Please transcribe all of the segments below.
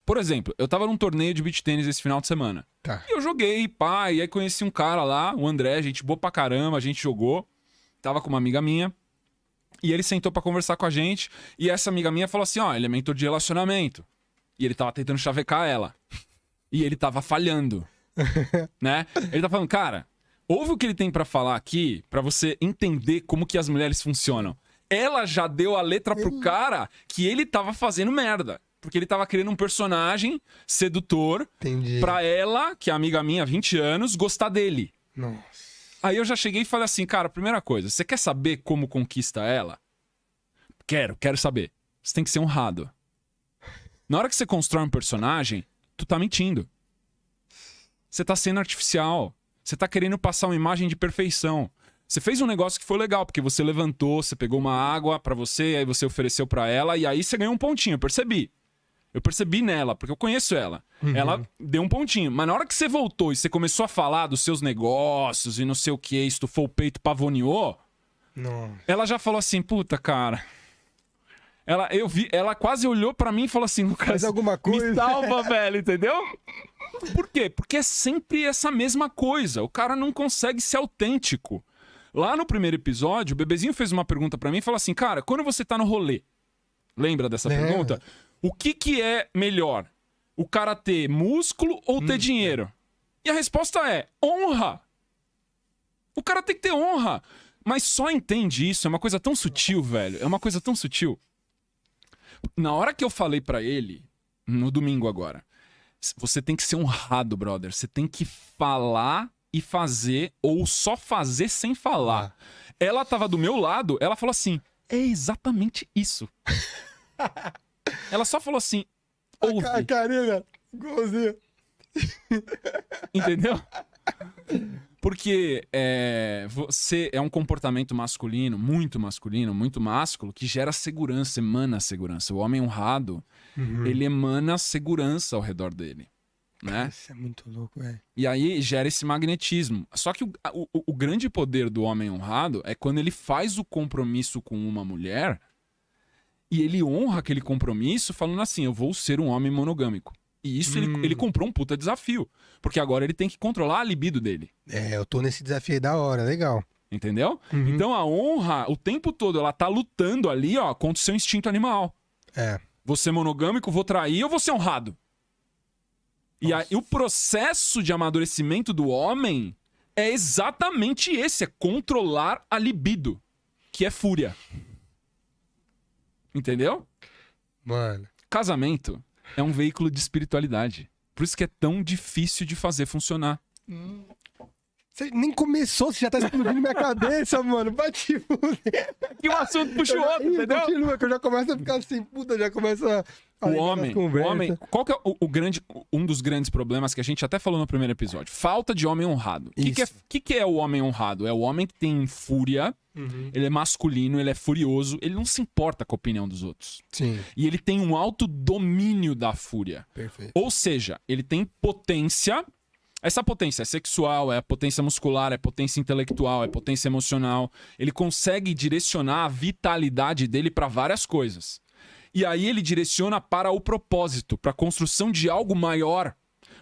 Por exemplo, eu tava num torneio de beach tênis esse final de semana. Tá. E eu joguei, pá, e aí conheci um cara lá, o André, gente boa pra caramba, a gente jogou. Tava com uma amiga minha. E ele sentou pra conversar com a gente. E essa amiga minha falou assim, ó, ele é mentor de relacionamento. E ele tava tentando chavecar ela. E ele tava falhando. Né? Ele tá falando, cara, ouve o que ele tem pra falar aqui, pra você entender como que as mulheres funcionam. Ela já deu a letra pro cara que ele tava fazendo merda. Porque ele tava criando um personagem sedutor pra ela, que é amiga minha há 20 anos, gostar dele. Nossa. Aí eu já cheguei e falei assim, cara, primeira coisa, você quer saber como conquista ela? Quero saber. Você tem que ser honrado. Na hora que você constrói um personagem, tu tá mentindo. Você tá sendo artificial. Você tá querendo passar uma imagem de perfeição. Você fez um negócio que foi legal, porque você levantou, você pegou uma água pra você, aí você ofereceu pra ela, e aí você ganhou um pontinho, eu percebi. Eu percebi nela, porque eu conheço ela. Ela deu um pontinho. Mas na hora que você voltou e você começou a falar dos seus negócios e não sei o que, estufou o peito, pavoneou, ela já falou assim, puta, cara... Ela quase olhou pra mim e falou assim, Lucas, faz alguma coisa. Me salva, velho, entendeu? Por quê? Porque é sempre essa mesma coisa. O cara não consegue ser autêntico. Lá no primeiro episódio, o bebezinho fez uma pergunta pra mim e falou assim, cara, quando você tá no rolê, lembra dessa pergunta? O que é melhor? O cara ter músculo ou ter dinheiro? E a resposta é honra. O cara tem que ter honra. Mas só entende isso, é uma coisa tão sutil, velho. É uma coisa tão sutil. Na hora que eu falei pra ele, no domingo agora, você tem que ser honrado, brother. Você tem que falar e fazer, ou só fazer sem falar. Ela tava do meu lado, ela falou assim, é exatamente isso. Ela só falou assim, ouve. A carinha, igualzinho. Entendeu? Porque você é um comportamento masculino, muito másculo, que gera segurança, emana segurança. O homem honrado, ele emana segurança ao redor dele. Né? Isso é muito louco, velho. E aí gera esse magnetismo. Só que o grande poder do homem honrado é quando ele faz o compromisso com uma mulher e ele honra aquele compromisso falando assim, eu vou ser um homem monogâmico. E isso ele comprou um puta desafio. Porque agora ele tem que controlar a libido dele. Eu tô nesse desafio aí da hora, legal. Entendeu? Então a honra, o tempo todo, ela tá lutando ali, ó, contra o seu instinto animal. Vou ser monogâmico, vou trair ou vou ser honrado? E aí, o processo de amadurecimento do homem é exatamente esse, é controlar a libido, que é fúria. Entendeu? Mano. Casamento é um veículo de espiritualidade. Por isso que é tão difícil de fazer funcionar. Você nem começou, você já tá explodindo minha cabeça, mano. Bate fuder. Que um assunto puxa o outro, entendeu? Continua, que eu já começo a ficar assim, puta, já começa a O homem, qual que é um dos grandes problemas que a gente até falou no primeiro episódio? Falta de homem honrado. O que é o homem honrado? É o homem que tem fúria, ele é masculino, ele é furioso, ele não se importa com a opinião dos outros. Sim. E ele tem um alto domínio da fúria. Perfeito. Ou seja, ele tem potência. Essa potência é sexual, é potência muscular, é potência intelectual, é potência emocional. Ele consegue direcionar a vitalidade dele para várias coisas. E aí ele direciona para o propósito, para a construção de algo maior.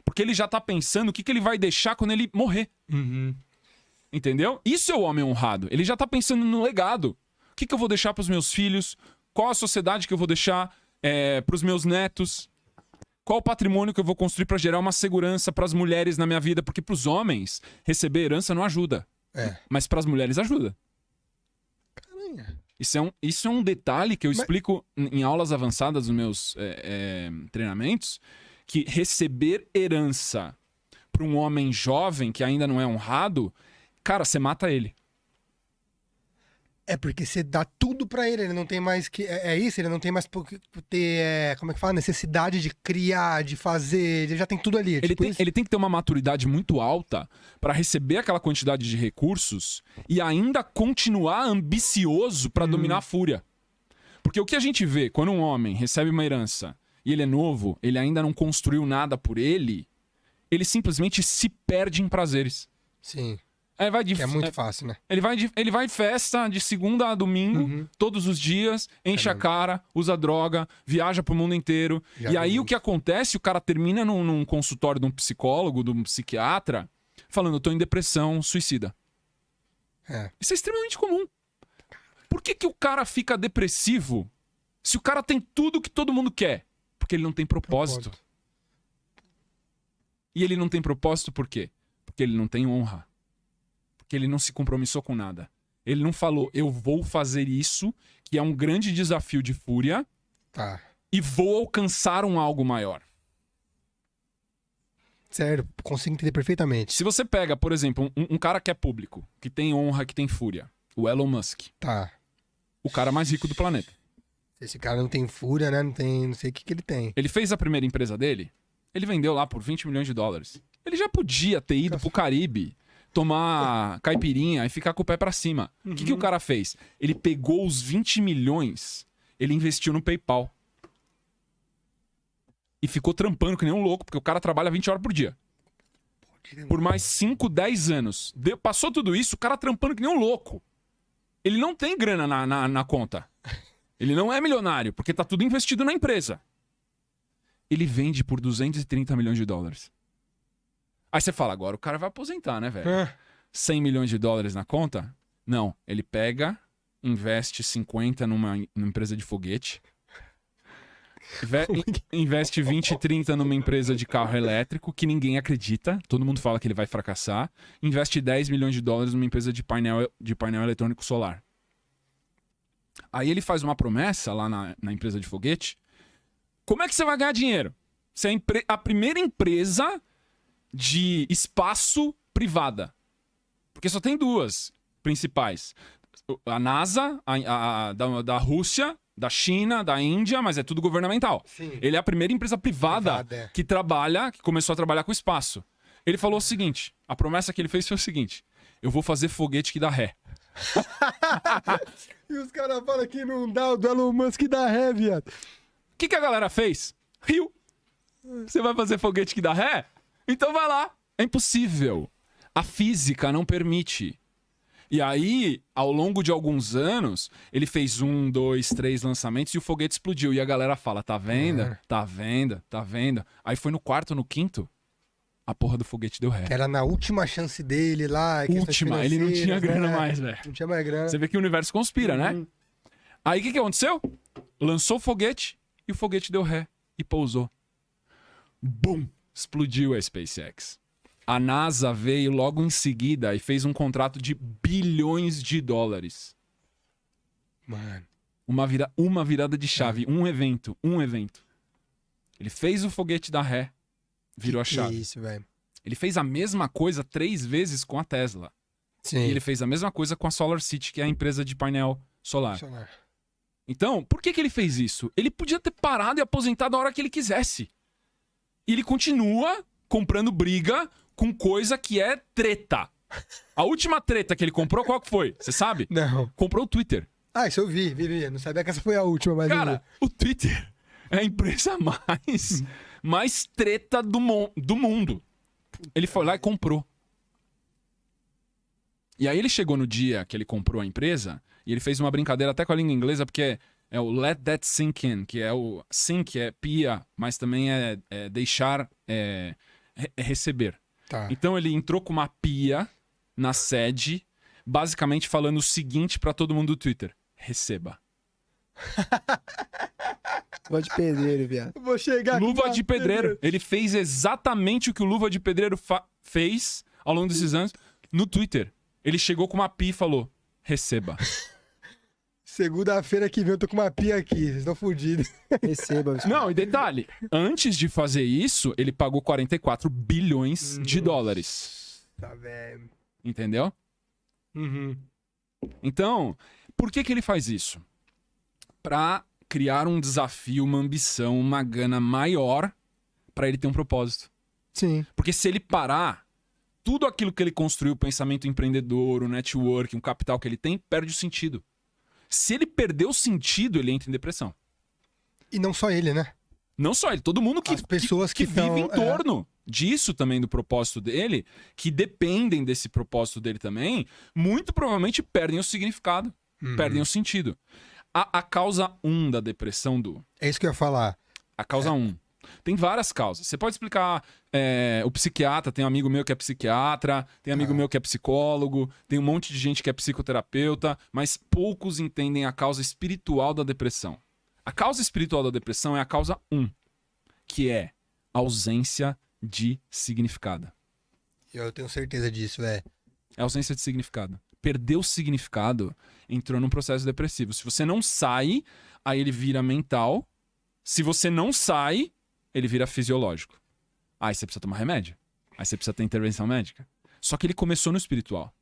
Porque ele já tá pensando o que ele vai deixar quando ele morrer. Entendeu? Isso é o homem honrado. Ele já tá pensando no legado. O que eu vou deixar pros meus filhos? Qual a sociedade que eu vou deixar pros meus netos? Qual o patrimônio que eu vou construir para gerar uma segurança para as mulheres na minha vida? Porque pros homens, receber herança não ajuda. Mas pras mulheres ajuda. Caralho. Isso é um detalhe que eu explico em aulas avançadas dos meus treinamentos, que receber herança para um homem jovem que ainda não é honrado, cara, você mata ele. É porque você dá tudo pra ele não tem mais que... É isso, ele não tem mais ter, como é que fala? Necessidade de criar, de fazer, ele já tem tudo ali. Ele tem que ter uma maturidade muito alta para receber aquela quantidade de recursos e ainda continuar ambicioso para dominar a fúria. Porque o que a gente vê quando um homem recebe uma herança e ele é novo, ele ainda não construiu nada por ele simplesmente se perde em prazeres. Sim. Que é muito fácil, né? Ele vai em festa de segunda a domingo, todos os dias, enche a cara, usa droga, viaja pro mundo inteiro. E aí o que acontece? O cara termina num consultório de um psicólogo, de um psiquiatra, falando, eu tô em depressão, suicida. Isso é extremamente comum. Por que o cara fica depressivo se o cara tem tudo que todo mundo quer? Porque ele não tem propósito. E ele não tem propósito por quê? Porque ele não tem honra. Porque ele não se compromissou com nada. Ele não falou, eu vou fazer isso, que é um grande desafio de fúria, e vou alcançar um algo maior. Sério, consigo entender perfeitamente. Se você pega, por exemplo, um cara que é público, que tem honra, que tem fúria, o Elon Musk. O cara mais rico do planeta. Esse cara não tem fúria, né? Não sei o que ele tem. Ele fez a primeira empresa dele, ele vendeu lá por 20 milhões de dólares. Ele já podia ter ido pro Caribe, tomar caipirinha e ficar com o pé pra cima. O que o cara fez? Ele pegou os 20 milhões, ele investiu no PayPal. E ficou trampando que nem um louco, porque o cara trabalha 20 horas por dia. Por mais 5, 10 anos. Passou tudo isso, o cara trampando que nem um louco. Ele não tem grana na conta. Ele não é milionário, porque tá tudo investido na empresa. Ele vende por 230 milhões de dólares. Aí você fala, agora o cara vai aposentar, né, velho? 100 milhões de dólares na conta? Não, ele pega, investe 50 numa empresa de foguete, investe 20, 30 numa empresa de carro elétrico, que ninguém acredita, todo mundo fala que ele vai fracassar, investe 10 milhões de dólares numa empresa de painel eletrônico solar. Aí ele faz uma promessa lá na empresa de foguete. Como é que você vai ganhar dinheiro? Você é a primeira empresa de espaço privada. Porque só tem duas principais. A NASA, da Rússia, da China, da Índia, mas é tudo governamental. Sim. Ele é a primeira empresa privada que começou a trabalhar com espaço. Ele falou o seguinte, a promessa que ele fez foi o seguinte, eu vou fazer foguete que dá ré. E os caras falam que não dá, o do Elon Musk dá ré, viado. O que a galera fez? Riu. Você vai fazer foguete que dá ré? Então vai lá. É impossível. A física não permite. E aí, ao longo de alguns anos, ele fez 1, 2, 3 lançamentos e o foguete explodiu. E a galera fala, tá vendo? Tá vendo? Tá vendo? Aí foi no quarto, no quinto, a porra do foguete deu ré. Que era na última chance dele lá. Última, ele não tinha grana mais, velho. Não tinha mais grana. Você vê que o universo conspira, né? Aí o que aconteceu? Lançou o foguete e o foguete deu ré e pousou. Bum! Explodiu a SpaceX. A NASA veio logo em seguida e fez um contrato de bilhões de dólares. Mano. Uma virada de chave, um evento. Ele fez o foguete dar ré, virou a chave. Que isso, velho. Ele fez a mesma coisa 3 vezes com a Tesla. Sim. E ele fez a mesma coisa com a SolarCity, que é a empresa de painel solar. Então, por que ele fez isso? Ele podia ter parado e aposentado a hora que ele quisesse. E ele continua comprando briga com coisa que é treta. A última treta que ele comprou, qual que foi? Você sabe? Não. Comprou o Twitter. Ah, isso eu vi. Não sabia que essa foi a última, mas... Cara, o Twitter é a empresa mais treta do mundo. Ele foi lá e comprou. E aí ele chegou no dia que ele comprou a empresa e ele fez uma brincadeira até com a língua inglesa, porque é o let that sink in, que é o sink, é pia, mas também é deixar receber. Tá. Então ele entrou com uma pia na sede, basicamente falando o seguinte pra todo mundo do Twitter: receba. Luva de pedreiro, viado. Vou chegar Luva de pedreiro. Ele fez exatamente o que o Luva de Pedreiro fez ao longo desses anos no Twitter. Ele chegou com uma pia e falou: receba. Segunda-feira que vem eu tô com uma pia aqui, vocês estão fodidos. Receba. Não, e detalhe, antes de fazer isso, ele pagou 44 bilhões de dólares. Tá, velho. Entendeu? Então, por que ele faz isso? Pra criar um desafio, uma ambição, uma gana maior pra ele ter um propósito. Sim. Porque se ele parar, tudo aquilo que ele construiu, o pensamento empreendedor, o network, o capital que ele tem, perde o sentido. Se ele perder o sentido, ele entra em depressão. E não só ele, né? Não só ele, todo mundo que, As pessoas que vive tão, em torno. disso também do propósito dele, que dependem desse propósito dele também, muito provavelmente perdem o significado, perdem o sentido. A causa 1 da depressão, É isso que eu ia falar. a causa 1. Tem várias causas. Você pode explicar o psiquiatra, tem um amigo meu que é psiquiatra, tem amigo meu que é psicólogo, tem um monte de gente que é psicoterapeuta, mas poucos entendem a causa espiritual da depressão. A causa espiritual da depressão é a causa 1, que é ausência de significado. Eu tenho certeza disso, É ausência de significado. Perdeu o significado, entrou num processo depressivo. Se você não sai, aí ele vira mental. Se você não sai, ele vira fisiológico. Aí você precisa tomar remédio. Aí você precisa ter intervenção médica. Só que ele começou no espiritual.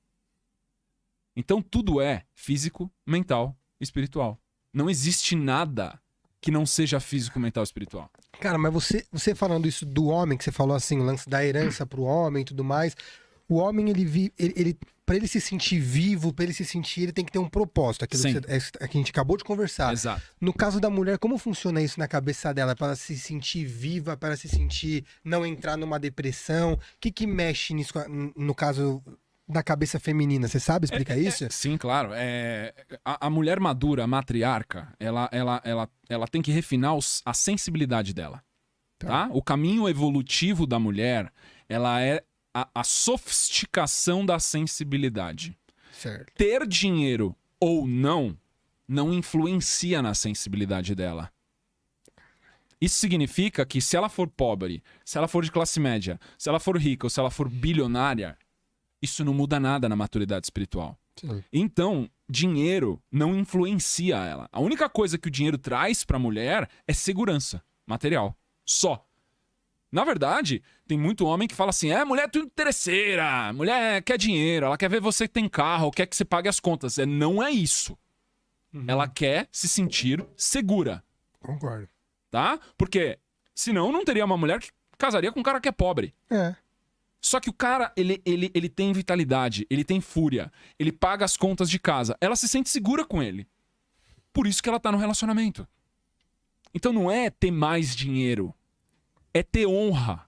Então tudo é físico, mental, espiritual. Não existe nada que não seja físico, mental e espiritual. Cara, mas você falando isso do homem, que você falou assim, o lance da herança pro homem e tudo mais, o homem, ele para ele se sentir vivo, para ele se sentir, ele tem que ter um propósito. Aquilo Sim. que a gente acabou de conversar. Exato. No caso da mulher, como funciona isso na cabeça dela? Para ela se sentir viva, para ela se sentir, não entrar numa depressão? O que mexe nisso, no caso da cabeça feminina? Você sabe explicar isso? Sim, claro. A mulher madura, a matriarca, ela tem que refinar a sensibilidade dela. Tá? O caminho evolutivo da mulher, ela é a sofisticação da sensibilidade. Certo. Ter dinheiro ou não influencia na sensibilidade dela. Isso significa que se ela for pobre, se ela for de classe média, se ela for rica ou se ela for bilionária, isso não muda nada na maturidade espiritual. Sim. Então, dinheiro não influencia ela. A única coisa que o dinheiro traz para a mulher é segurança material. Só. Na verdade, tem muito homem que fala assim, mulher é tudo interesseira, mulher quer dinheiro, ela quer ver você que tem carro, quer que você pague as contas. Não é isso. Ela quer se sentir segura, Concordo. tá? Porque senão não teria uma mulher que casaria com um cara que é pobre. Só que o cara, ele tem vitalidade, ele tem fúria, ele paga as contas de casa, ela se sente segura com ele. Por isso que ela tá no relacionamento. Então não é ter mais dinheiro, é ter honra.